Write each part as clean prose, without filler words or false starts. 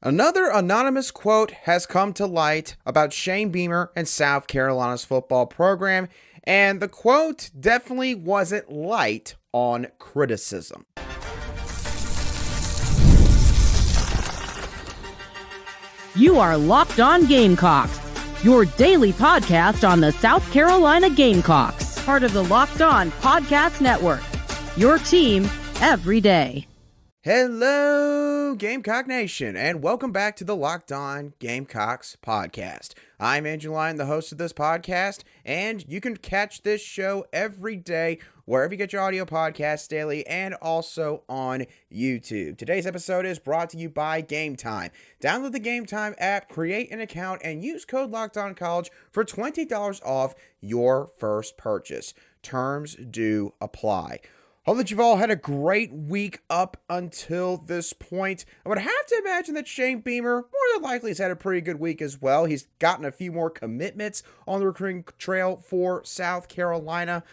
Another anonymous quote has come to light about Shane Beamer and South Carolina's football program, and the quote definitely wasn't light on criticism. You are Locked On Gamecocks, your daily podcast on the South Carolina Gamecocks, part of the Locked On Podcast Network, your team every day. Hello, Gamecock Nation, and welcome back to the Locked On Gamecocks podcast. I'm Andrew Lyon, the host of this podcast, and you can catch this show every day wherever you get your audio podcasts daily and also on YouTube. Today's episode is brought to you by Game Time. Download the Game Time app, create an account, and use code LOCKEDONCollege for $20 off your first purchase. Terms do apply. Hope that you've all had a great week up until this point. I would have to imagine that Shane Beamer more than likely has had a pretty good week as well. He's gotten a few more commitments on the recruiting trail for South Carolina.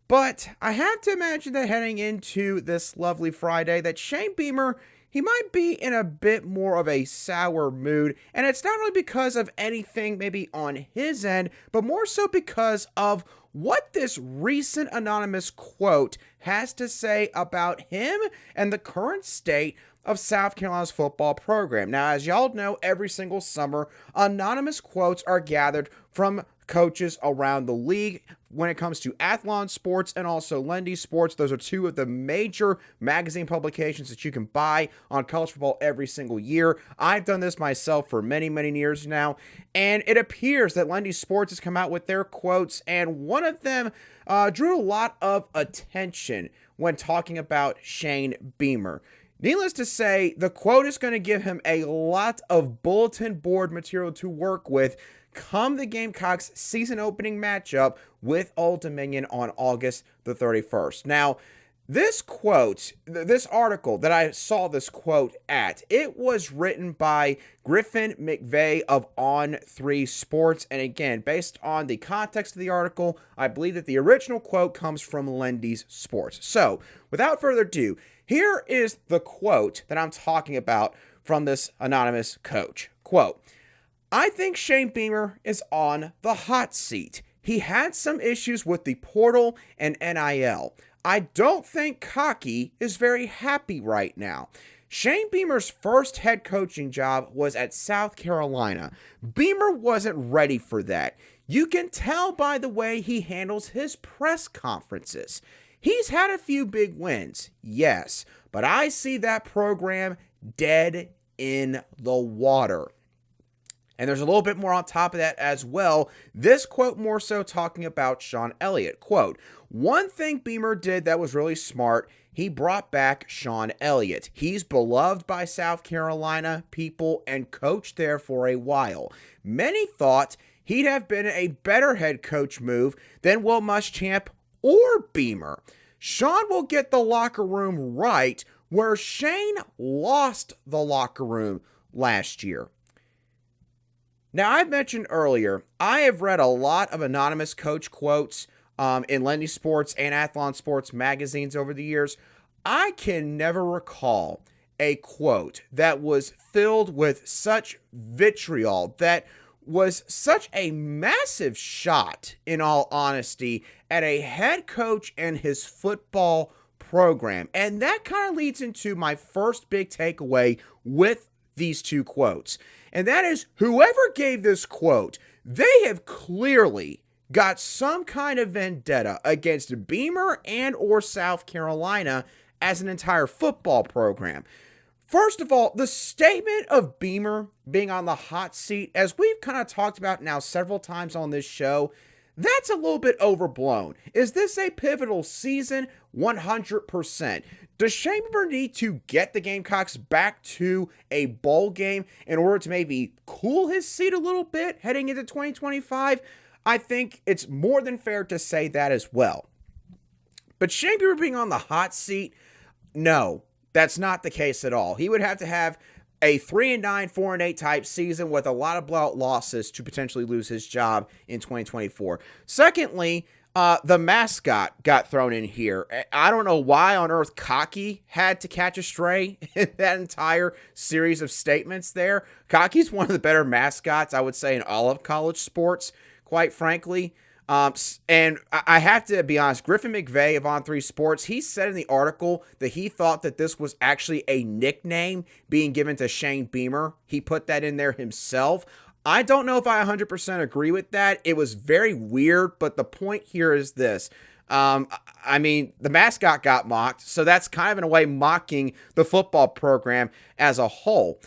But I have to imagine that heading into this lovely Friday that Shane Beamer, he might be in a bit more of a sour mood. And it's not really because of anything maybe on his end, but more so because of what this recent anonymous quote has to say about him and the current state of South Carolina's football program. Now, as y'all know, every single summer, anonymous quotes are gathered from coaches around the league when it comes to Athlon Sports and also Lendy Sports. Those are two of the major magazine publications that you can buy on college football every single year. I've done this myself for many, many years now, and it appears that Lendy Sports has come out with their quotes, and one of them drew a lot of attention when talking about Shane Beamer. Needless to say, the quote is going to give him a lot of bulletin board material to work with come the Gamecocks season opening matchup with Old Dominion on August the 31st. Now, this quote, this article that I saw this quote at, it was written by Griffin McVeigh of On3 Sports. And again, based on the context of the article, I believe that the original quote comes from Lendy's Sports. So, without further ado, here is the quote that I'm talking about from this anonymous coach. Quote, "I think Shane Beamer is on the hot seat. He had some issues with the portal and NIL. I don't think Cocky is very happy right now. Shane Beamer's first head coaching job was at South Carolina. Beamer wasn't ready for that. You can tell by the way he handles his press conferences. He's had a few big wins, yes, but I see that program dead in the water." And there's a little bit more on top of that as well. This quote more so talking about Sean Elliott. Quote, "One thing Beamer did that was really smart, he brought back Sean Elliott. He's beloved by South Carolina people and coached there for a while. Many thought he'd have been a better head coach move than Will Muschamp or Beamer. Sean will get the locker room right where Shane lost the locker room last year." Now, I've mentioned earlier, I have read a lot of anonymous coach quotes in Lendy Sports and Athlon Sports magazines over the years. I can never recall a quote that was filled with such vitriol, that was such a massive shot, in all honesty, at a head coach and his football program. And that kind of leads into my first big takeaway with these two quotes. And that is, whoever gave this quote, they have clearly got some kind of vendetta against Beamer and or South Carolina as an entire football program. First of all, the statement of Beamer being on the hot seat, as we've kind of talked about now several times on this show, that's a little bit overblown. Is this a pivotal season? 100%. Does Shane Beamer need to get the Gamecocks back to a bowl game in order to maybe cool his seat a little bit heading into 2025? I think it's more than fair to say that as well. But Shane Beamer being on the hot seat, no, that's not the case at all. He would have to have a 3-9, 4-8 type season with a lot of blowout losses to potentially lose his job in 2024. Secondly, The mascot got thrown in here. I don't know why on earth Cocky had to catch a stray in that entire series of statements there. Cocky's one of the better mascots, I would say, in all of college sports, quite frankly. And I have to be honest, Griffin McVeigh of On3 Sports, he said in the article that he thought that this was actually a nickname being given to Shane Beamer. He put that in there himself. I don't know if I 100% agree with that. It was very weird, but the point here is this. I mean, the mascot got mocked, so that's kind of in a way mocking the football program as a whole.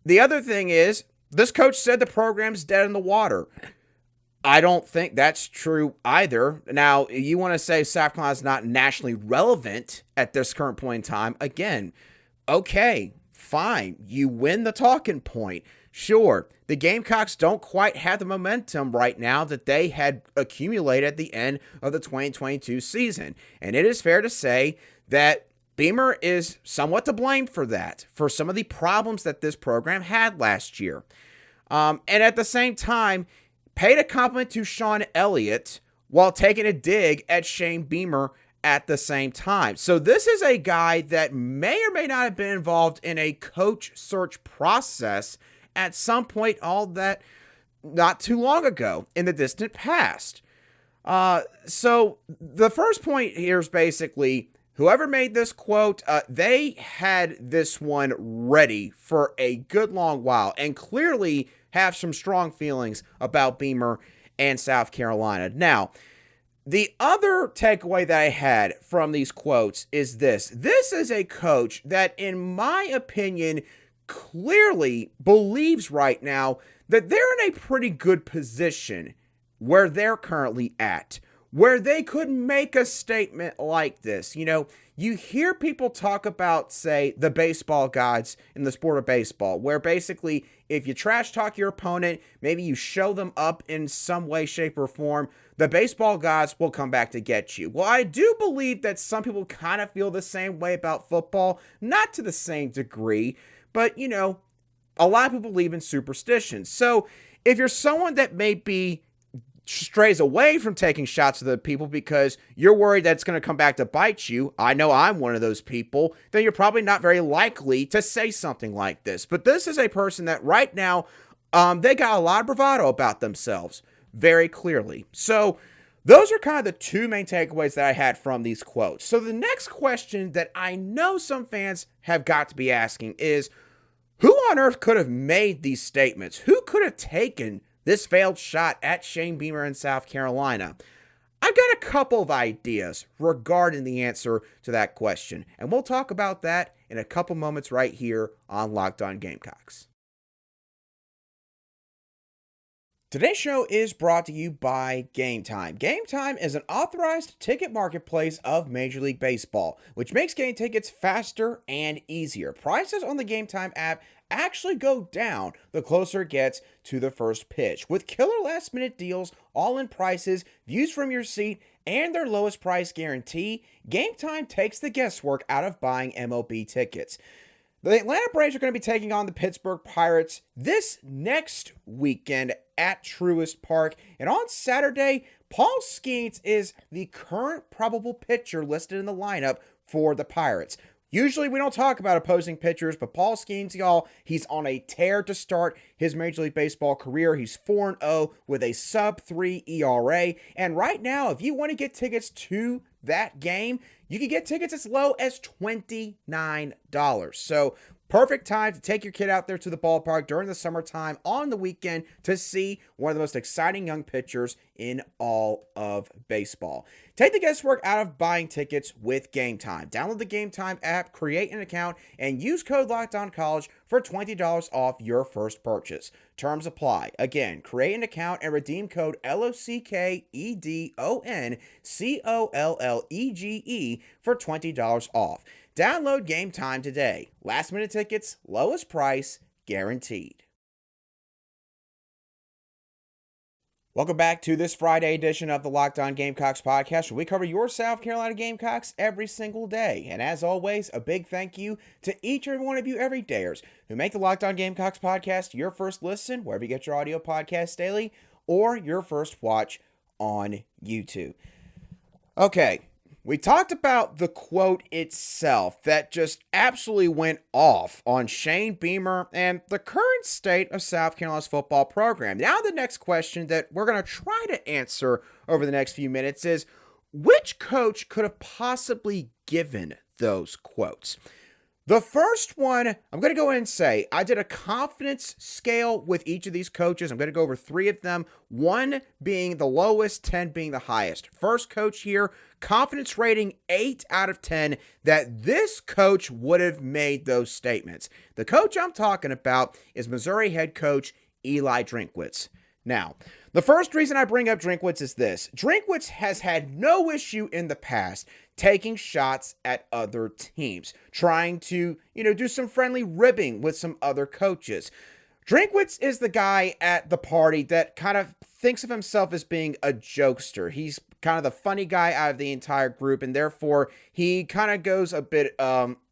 The other thing is, this coach said the program's dead in the water. I don't think that's true either. Now, you want to say South Carolina's not nationally relevant at this current point in time. Again, okay, fine. You win the talking point. Sure, the Gamecocks don't quite have the momentum right now that they had accumulated at the end of the 2022 season. And it is fair to say that Beamer is somewhat to blame for that, for some of the problems that this program had last year. And at the same time, paid a compliment to Sean Elliott while taking a dig at Shane Beamer at the same time. So this is a guy that may or may not have been involved in a coach search process at some point, all that not too long ago in the distant past. So the first point here is basically whoever made this quote, they had this one ready for a good long while and clearly have some strong feelings about Beamer and South Carolina. Now, the other takeaway that I had from these quotes is this. This is a coach that, in my opinion, clearly believes right now that they're in a pretty good position where they're currently at, where they could make a statement like this. You know, you hear people talk about, say, the baseball gods in the sport of baseball, where basically if you trash talk your opponent, maybe you show them up in some way, shape, or form, the baseball gods will come back to get you. Well, I do believe that some people kind of feel the same way about football, not to the same degree, but, you know, a lot of people believe in superstitions. So if you're someone that maybe strays away from taking shots at the people because you're worried that it's going to come back to bite you, I know I'm one of those people, then you're probably not very likely to say something like this. But this is a person that right now, they got a lot of bravado about themselves, very clearly. So those are kind of the two main takeaways that I had from these quotes. So the next question that I know some fans have got to be asking is, who on earth could have made these statements? Who could have taken this failed shot at Shane Beamer in South Carolina? I've got a couple of ideas regarding the answer to that question, and we'll talk about that in a couple moments right here on Locked On Gamecocks. Today's show is brought to you by Game Time. Game Time is an authorized ticket marketplace of Major League Baseball, which makes getting tickets faster and easier. Prices on the Game Time app actually go down the closer it gets to the first pitch, with killer last-minute deals, all-in prices, views from your seat, and their lowest price guarantee. Game Time takes the guesswork out of buying MLB tickets. The Atlanta Braves are going to be taking on the Pittsburgh Pirates this next weekend at Truist Park. And on Saturday, Paul Skeens is the current probable pitcher listed in the lineup for the Pirates. Usually we don't talk about opposing pitchers, but Paul Skeens, y'all, he's on a tear to start his Major League Baseball career. He's 4-0 with a sub-3 ERA. And right now, if you want to get tickets to that game, you can get tickets as low as $29. So perfect time to take your kid out there to the ballpark during the summertime on the weekend to see one of the most exciting young pitchers in all of baseball. Take the guesswork out of buying tickets with Game Time. Download the Game Time app, create an account, and use code LOCKEDONCollege for $20 off your first purchase. Terms apply. Again, create an account and redeem code LOCKEDONCOLLEGE for $20 off. Download Game Time today. Last minute tickets, lowest price, guaranteed. Welcome back to this Friday edition of the Locked On Gamecocks podcast, where we cover your South Carolina Gamecocks every single day. And as always, a big thank you to each and every one of you everydayers who make the Locked On Gamecocks podcast your first listen, wherever you get your audio podcasts daily, or your first watch on YouTube. Okay, we talked about the quote itself that just absolutely went off on Shane Beamer and the current state of South Carolina's football program. Now, the next question that we're going to try to answer over the next few minutes is, which coach could have possibly given those quotes? The first one, I'm going to go ahead and say, I did a confidence scale with each of these coaches. I'm going to go over 3 of them, 1 being the lowest, 10 being the highest. First coach here, confidence rating 8 out of 10 that this coach would have made those statements. The coach I'm talking about is Missouri head coach Eli Drinkwitz. Now, the first reason I bring up Drinkwitz is this. Drinkwitz has had no issue in the past taking shots at other teams, trying to, do some friendly ribbing with some other coaches. Drinkwitz is the guy at the party that kind of thinks of himself as being a jokester. He's kind of the funny guy out of the entire group, and therefore he kind of goes a bit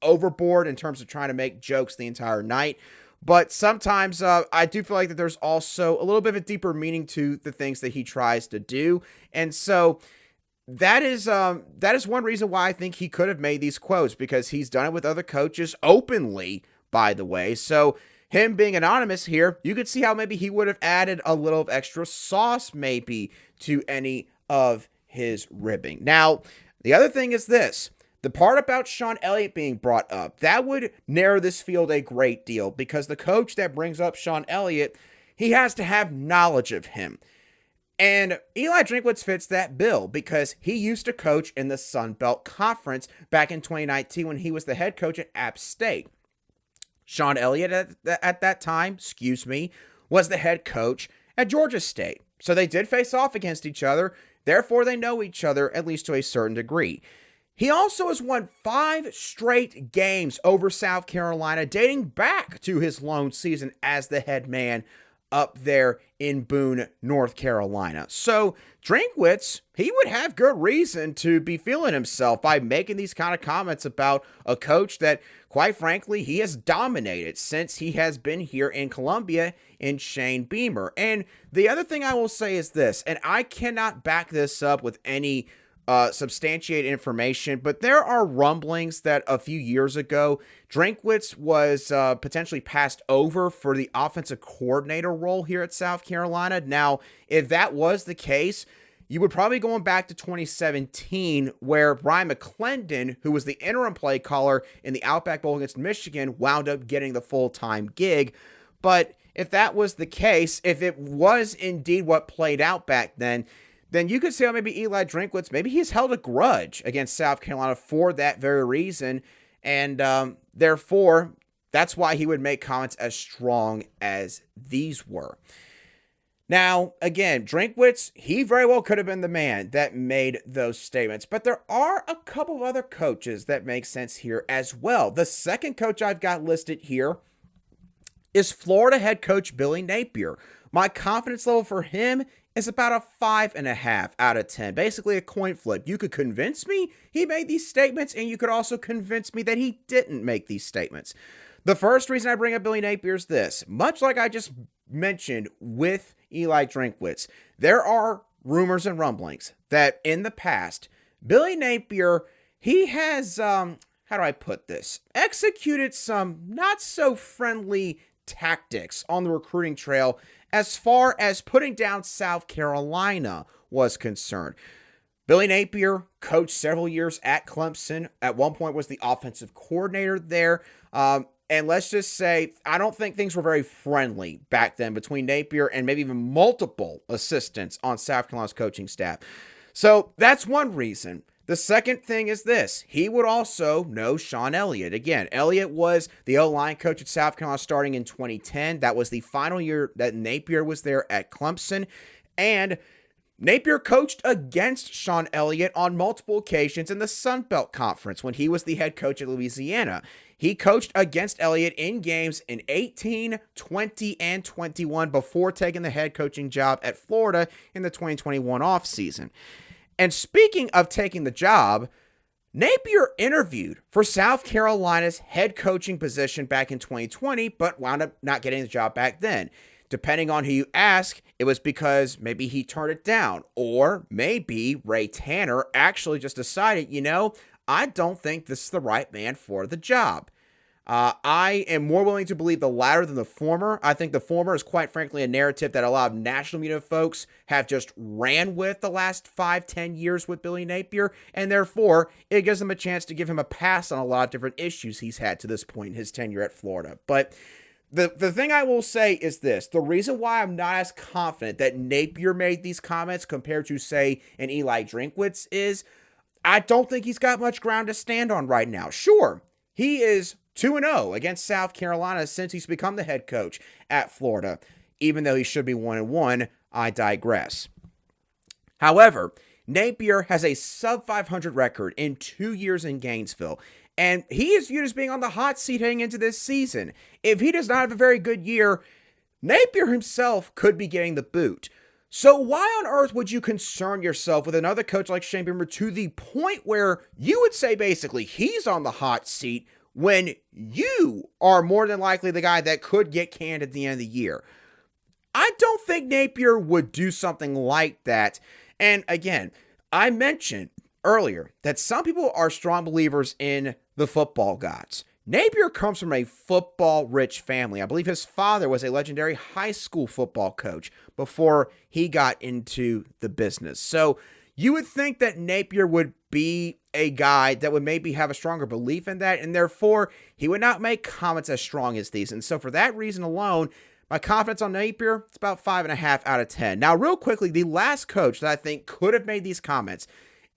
overboard in terms of trying to make jokes the entire night. But sometimes I do feel like that there's also a little bit of a deeper meaning to the things that he tries to do. And so that is one reason why I think he could have made these quotes, because he's done it with other coaches openly, by the way. So him being anonymous here, you could see how maybe he would have added a little of extra sauce maybe to any of his ribbing. Now, the other thing is this. The part about Sean Elliott being brought up, that would narrow this field a great deal, because the coach that brings up Sean Elliott, he has to have knowledge of him. And Eli Drinkwitz fits that bill because he used to coach in the Sun Belt Conference back in 2019 when he was the head coach at App State. Sean Elliott at that time, was the head coach at Georgia State. So they did face off against each other. Therefore, they know each other, at least to a certain degree. He also has won 5 straight games over South Carolina, dating back to his lone season as the head man up there in Boone, North Carolina. So Drinkwitz, he would have good reason to be feeling himself by making these kind of comments about a coach that, quite frankly, he has dominated since he has been here in Columbia in Shane Beamer. And the other thing I will say is this, and I cannot back this up with any substantiated information, but there are rumblings that a few years ago, Drinkwitz was potentially passed over for the offensive coordinator role here at South Carolina. Now, if that was the case, you would probably going back to 2017, where Brian McClendon, who was the interim play caller in the Outback Bowl against Michigan, wound up getting the full-time gig. But if that was the case, if it was indeed what played out back then you could see how maybe Eli Drinkwitz, maybe he's held a grudge against South Carolina for that very reason. And therefore, that's why he would make comments as strong as these were. Now, again, Drinkwitz, he very well could have been the man that made those statements. But there are a couple of other coaches that make sense here as well. The second coach I've got listed here is Florida head coach Billy Napier. My confidence level for him is about a 5.5 out of 10. Basically a coin flip. You could convince me he made these statements, and you could also convince me that he didn't make these statements. The first reason I bring up Billy Napier is this. Much like I just mentioned with Eli Drinkwitz, there are rumors and rumblings that in the past, Billy Napier, he has, how do I put this, executed some not so friendly tactics on the recruiting trail as far as putting down South Carolina was concerned. Billy Napier coached several years at Clemson. At one point was the offensive coordinator there. And let's just say, I don't think things were very friendly back then between Napier and maybe even multiple assistants on South Carolina's coaching staff. So that's one reason. The second thing is this. He would also know Sean Elliott. Again, Elliott was the O-line coach at South Carolina starting in 2010. That was the final year that Napier was there at Clemson. And Napier coached against Sean Elliott on multiple occasions in the Sun Belt Conference when he was the head coach at Louisiana. He coached against Elliott in games in 18, 20, and 21 before taking the head coaching job at Florida in the 2021 offseason. And speaking of taking the job, Napier interviewed for South Carolina's head coaching position back in 2020, but wound up not getting the job back then. Depending on who you ask, it was because maybe he turned it down, or maybe Ray Tanner actually just decided, I don't think this is the right man for the job. I am more willing to believe the latter than the former. I think the former is quite frankly a narrative that a lot of national media folks have just ran with the last 5-10 years with Billy Napier, and therefore it gives them a chance to give him a pass on a lot of different issues he's had to this point in his tenure at Florida. But the thing I will say is this. The reason why I'm not as confident that Napier made these comments compared to, say, an Eli Drinkwitz is I don't think he's got much ground to stand on right now. Sure, he is 2-0 against South Carolina since he's become the head coach at Florida. Even though he should be 1-1, I digress. However, Napier has a sub-500 record in 2 years in Gainesville, and he is viewed as being on the hot seat heading into this season. If he does not have a very good year, Napier himself could be getting the boot. So why on earth would you concern yourself with another coach like Shane Beamer to the point where you would say basically he's on the hot seat when you are more than likely the guy that could get canned at the end of the year? I don't think Napier would do something like that. And again, I mentioned earlier that some people are strong believers in the football gods. Napier comes from a football-rich family. I believe his father was a legendary high school football coach before he got into the business. So you would think that Napier would be a guy that would maybe have a stronger belief in that, and therefore he would not make comments as strong as these. And so for that reason alone, my confidence on Napier, it's about 5.5 out of 10. Now, real quickly, the last coach that I think could have made these comments,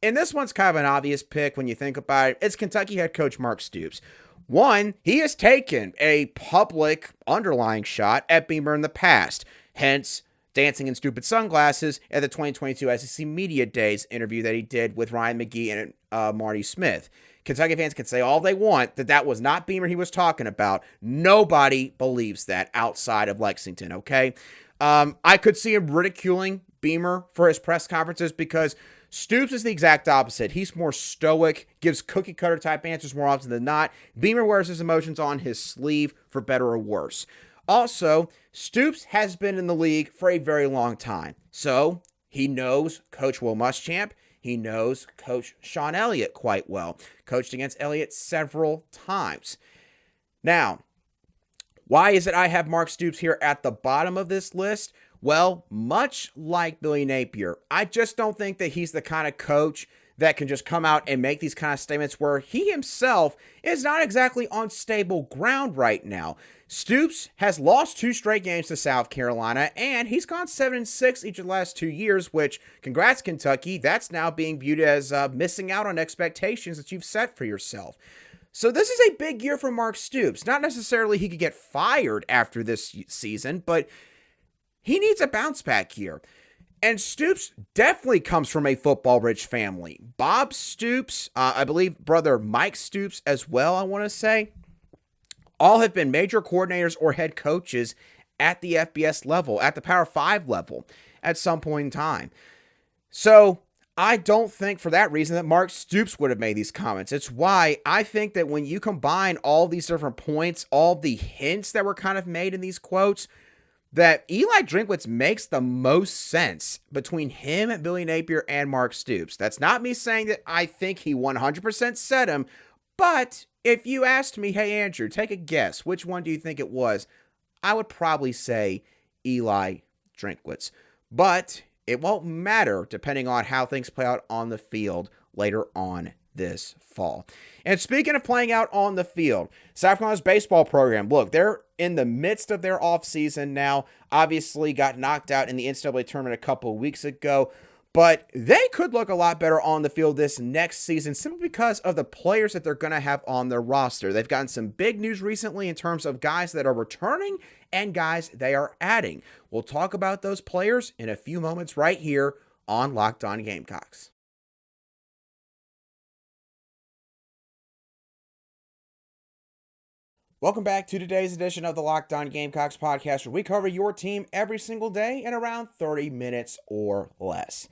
and this one's kind of an obvious pick when you think about it, it's Kentucky head coach Mark Stoops. One, he has taken a public underlying shot at Beamer in the past, hence dancing in stupid sunglasses at the 2022 SEC Media Days interview that he did with Ryan McGee and Marty Smith. Kentucky fans can say all they want that was not Beamer he was talking about. Nobody believes that outside of Lexington, okay? I could see him ridiculing Beamer for his press conferences because Stoops is the exact opposite. He's more stoic, gives cookie-cutter type answers more often than not. Beamer wears his emotions on his sleeve for better or worse. Also, Stoops has been in the league for a very long time. So, he knows Coach Will Muschamp. He knows Coach Sean Elliott quite well. Coached against Elliott several times. Now, why is it I have Mark Stoops here at the bottom of this list? Well, much like Billy Napier, I just don't think that he's the kind of coach that can just come out and make these kind of statements where he himself is not exactly on stable ground right now. Stoops has lost 2 straight games to South Carolina, and he's gone 7-6 each of the last 2 years, which, congrats Kentucky, that's now being viewed as missing out on expectations that you've set for yourself. So this is a big year for Mark Stoops. Not necessarily he could get fired after this season, but he needs a bounce back year. And Stoops definitely comes from a football-rich family. Bob Stoops, I believe brother Mike Stoops as well, I want to say, all have been major coordinators or head coaches at the FBS level, at the Power 5 level at some point in time. So I don't think for that reason that Mark Stoops would have made these comments. It's why I think that when you combine all these different points, all the hints that were kind of made in these quotes, that Eli Drinkwitz makes the most sense between him, Billy Napier, and Mark Stoops. That's not me saying that I think he 100% said him, but if you asked me, hey, Andrew, take a guess, which one do you think it was? I would probably say Eli Drinkwitz. But it won't matter depending on how things play out on the field later on this fall. And speaking of playing out on the field, South Carolina's baseball program, look, they're in the midst of their offseason now. Obviously got knocked out in the NCAA tournament a couple of weeks ago, but they could look a lot better on the field this next season simply because of the players that they're going to have on their roster. They've gotten some big news recently in terms of guys that are returning and guys they are adding. We'll talk about those players in a few moments right here on Locked On Gamecocks. Welcome back to today's edition of the Locked On Gamecocks podcast, where we cover your team every single day in around 30 minutes or less.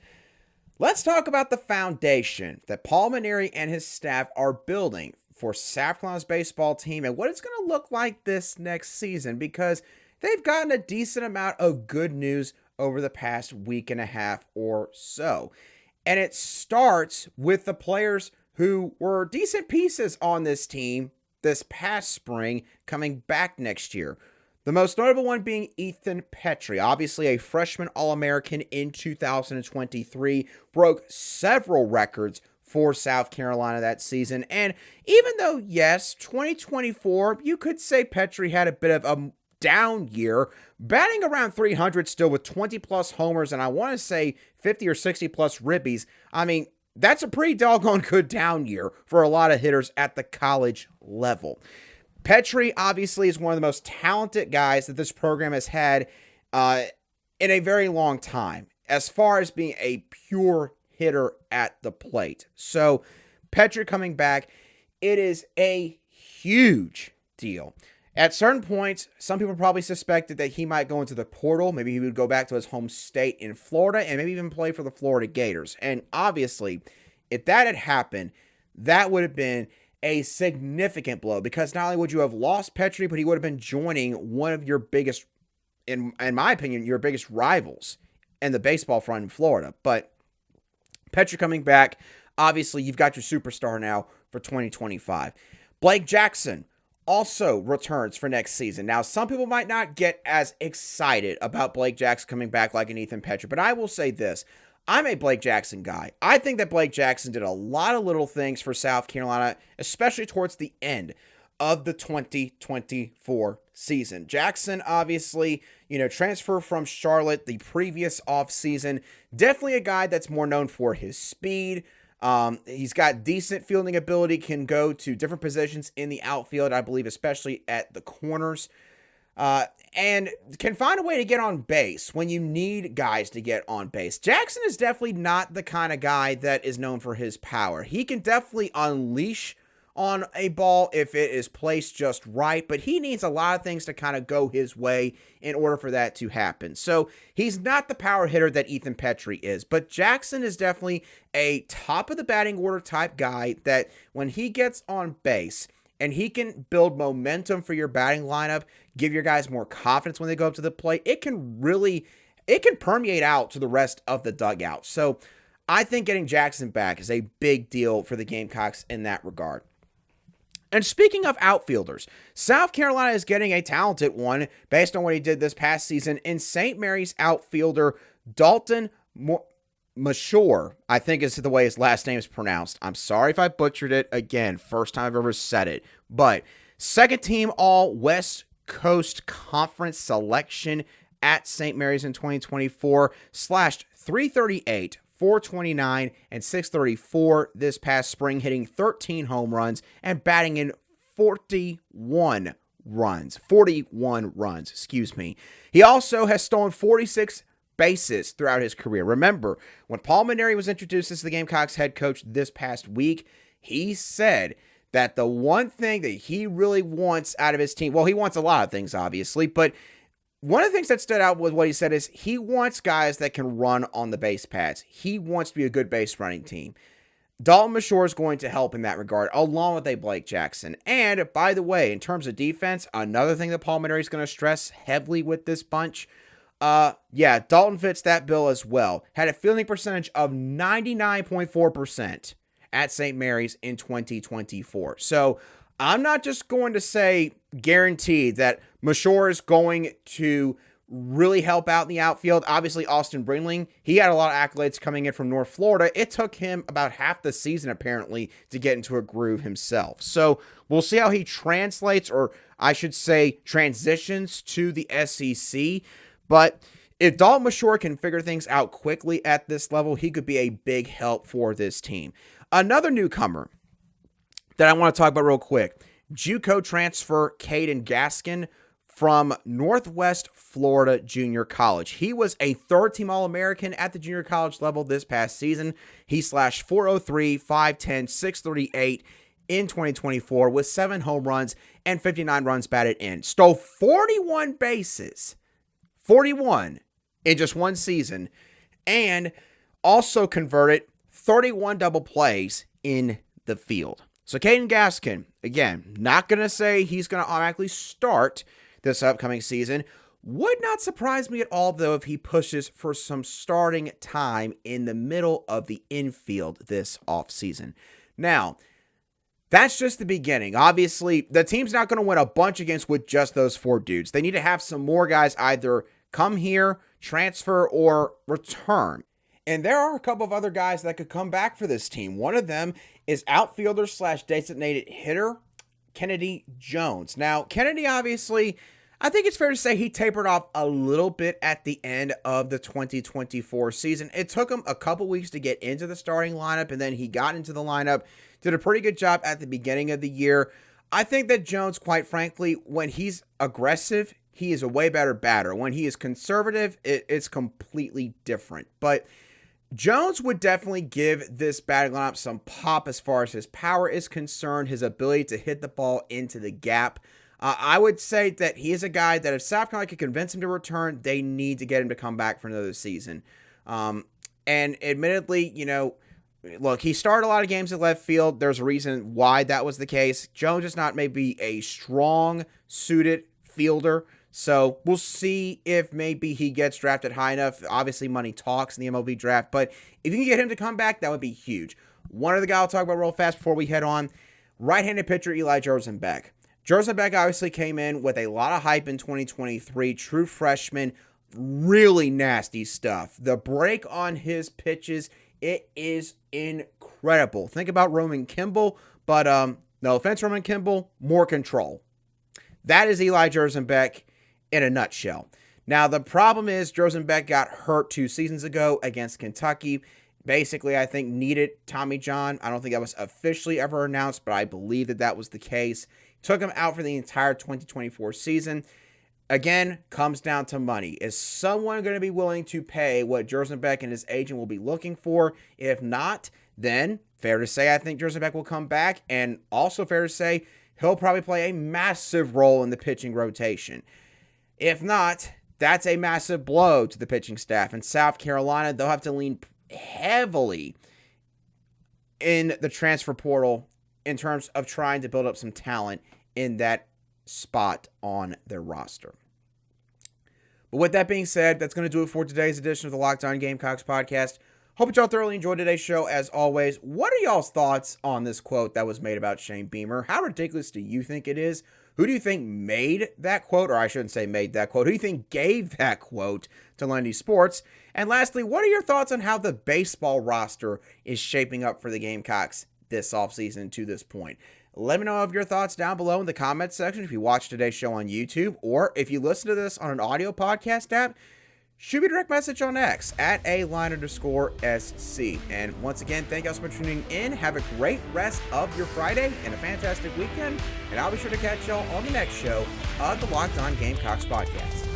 Let's talk about the foundation that Paul Mainieri and his staff are building for South Carolina's baseball team and what it's going to look like this next season, because they've gotten a decent amount of good news over the past week and a half or so. And it starts with the players who were decent pieces on this team this past spring coming back next year. The most notable one being Ethan Petrie, obviously a freshman All-American in 2023, broke several records for South Carolina that season. And even though, yes, 2024, you could say Petrie had a bit of a down year, batting around 300 still with 20 plus homers, and I want to say 50 or 60 plus ribbies. I mean, that's a pretty doggone good down year for a lot of hitters at the college level. Petrie obviously is one of the most talented guys that this program has had in a very long time, as far as being a pure hitter at the plate. So Petrie coming back, it is a huge deal. At certain points, some people probably suspected that he might go into the portal. Maybe he would go back to his home state in Florida and maybe even play for the Florida Gators. And obviously, if that had happened, that would have been a significant blow, because not only would you have lost Petrie, but he would have been joining one of your biggest, in my opinion, your biggest rivals in the baseball front in Florida. But Petrie coming back, obviously you've got your superstar now for 2025. Blake Jackson also returns for next season. Now, some people might not get as excited about Blake Jackson coming back like an Ethan Petrie, but I will say this. I'm a Blake Jackson guy. I think that Blake Jackson did a lot of little things for South Carolina, especially towards the end of the 2024 season. Jackson, obviously, transferred from Charlotte the previous offseason. Definitely a guy that's more known for his speed. He's got decent fielding ability, can go to different positions in the outfield, I believe, especially at the corners. And can find a way to get on base when you need guys to get on base. Jackson is definitely not the kind of guy that is known for his power. He can definitely unleash on a ball if it is placed just right, but he needs a lot of things to kind of go his way in order for that to happen. So he's not the power hitter that Ethan Petrie is, but Jackson is definitely a top of the batting order type guy that when he gets on base, and he can build momentum for your batting lineup, give your guys more confidence when they go up to the plate. It can permeate out to the rest of the dugout. So I think getting Jackson back is a big deal for the Gamecocks in that regard. And speaking of outfielders, South Carolina is getting a talented one based on what he did this past season in St. Mary's outfielder Dalton Mashore, I think is the way his last name is pronounced. I'm sorry if I butchered it. Again, first time I've ever said it. But second team all West Coast Conference selection at St. Mary's in 2024, slashed .338, .429, and .634 this past spring, hitting 13 home runs and batting in 41 runs. He also has stolen 46 bases throughout his career. Remember, when Paul Mainieri was introduced as the Gamecocks head coach this past week, he said that the one thing that he really wants out of his team, well, he wants a lot of things, obviously, but one of the things that stood out with what he said is he wants guys that can run on the base paths. He wants to be a good base running team. Dalton Mashore is going to help in that regard, along with a Blake Jackson. And, by the way, in terms of defense, another thing that Paul Mainieri is going to stress heavily with this bunch, Dalton fits that bill as well. Had a fielding percentage of 99.4% at St. Mary's in 2024. So I'm not just going to say guaranteed that Mashore is going to really help out in the outfield. Obviously, Austin Bringling, he had a lot of accolades coming in from North Florida. It took him about half the season, apparently, to get into a groove himself. So we'll see how he translates, or I should say transitions to the SEC. But if Dalton Mashore can figure things out quickly at this level, he could be a big help for this team. Another newcomer that I want to talk about real quick, JUCO transfer Caden Gaskin from Northwest Florida Junior College. He was a third-team All-American at the junior college level this past season. He slashed .403, .510, .638 in 2024 with 7 home runs and 59 runs batted in. Stole 41 bases. 41 in just one season, and also converted 31 double plays in the field. So Caden Gaskin, again, not going to say he's going to automatically start this upcoming season. Would not surprise me at all, though, if he pushes for some starting time in the middle of the infield this offseason. Now, that's just the beginning. Obviously, the team's not going to win a bunch of games with just those 4 dudes. They need to have some more guys either come here, transfer, or return. And there are a couple of other guys that could come back for this team. One of them is outfielder / designated hitter, Kennedy Jones. Now, Kennedy, obviously, I think it's fair to say he tapered off a little bit at the end of the 2024 season. It took him a couple weeks to get into the starting lineup, and then he got into the lineup, did a pretty good job at the beginning of the year. I think that Jones, quite frankly, when he's aggressive, he is a way better batter. When he is conservative, it's completely different. But Jones would definitely give this batting lineup some pop as far as his power is concerned, his ability to hit the ball into the gap. I would say that he is a guy that if South Carolina could convince him to return, they need to get him to come back for another season. And admittedly, look, he started a lot of games at left field. There's a reason why that was the case. Jones is not maybe a strong suited fielder. So we'll see if maybe he gets drafted high enough. Obviously, money talks in the MLB draft. But if you can get him to come back, that would be huge. One other guy I'll talk about real fast before we head on. Right-handed pitcher Eli Jersenbeck. Jersenbeck obviously came in with a lot of hype in 2023. True freshman, really nasty stuff. The break on his pitches, it is incredible. Think about Roman Kimball, but no offense, Roman Kimball, more control. That is Eli Jersenbeck in a nutshell. Now, the problem is Jersenbeck got hurt 2 seasons ago against Kentucky. Basically, I think needed Tommy John. I don't think that was officially ever announced, but I believe that was the case. Took him out for the entire 2024 season. Again, comes down to money. Is someone going to be willing to pay what Jersenbeck and his agent will be looking for? If not, then fair to say I think Jersenbeck will come back, and also fair to say he'll probably play a massive role in the pitching rotation. If not, that's a massive blow to the pitching staff. In South Carolina, they'll have to lean heavily in the transfer portal in terms of trying to build up some talent in that spot on their roster. But with that being said, that's going to do it for today's edition of the Locked On Gamecocks podcast. Hope y'all thoroughly enjoyed today's show. As always, what are y'all's thoughts on this quote that was made about Shane Beamer? How ridiculous do you think it is? Who do you think made that quote? Or I shouldn't say made that quote. Who do you think gave that quote to Lundy Sports? And lastly, what are your thoughts on how the baseball roster is shaping up for the Gamecocks this offseason to this point? Let me know of your thoughts down below in the comments section if you watch today's show on YouTube, or if you listen to this on an audio podcast app, shoot me a direct message on X at @A_SC. And once again, thank you all so much for tuning in. Have a great rest of your Friday and a fantastic weekend. And I'll be sure to catch y'all on the next show of the Locked On Gamecocks podcast.